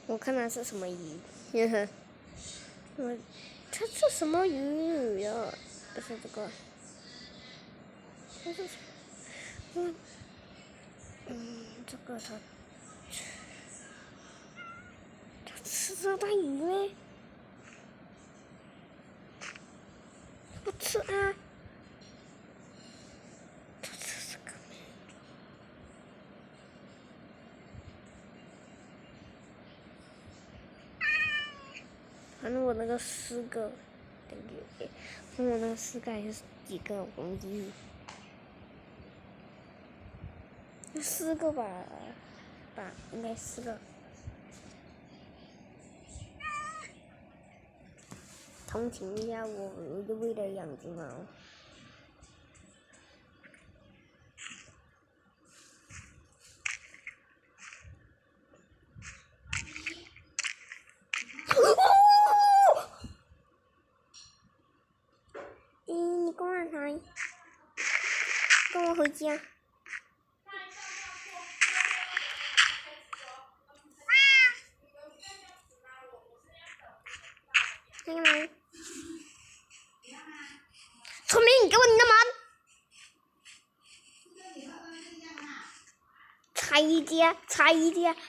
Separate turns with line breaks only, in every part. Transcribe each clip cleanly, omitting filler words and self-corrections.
我看它是什么鱼，呵呵。它是什么鱼呀？不是这个，它是什么？这个它吃这大鱼咩？不吃啊！它吃这个。反正我那个4个，感觉，我那个4个还是几个，我忘记。4个吧，应该4个。同情一下我，就为了养只猫。你跟我来，跟我回家。进来。聪明，给我你的门。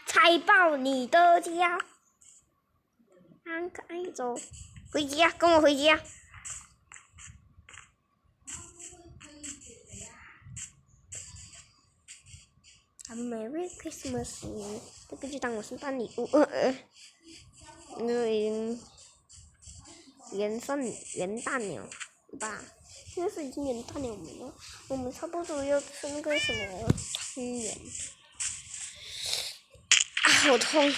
踩爆你的家。赶走，回家，跟我回家。Merry Christmas， 这个就当我圣诞礼物。元旦了吧？现在是已经元旦了没有？我们差不多要吃那个什么汤圆。好痛。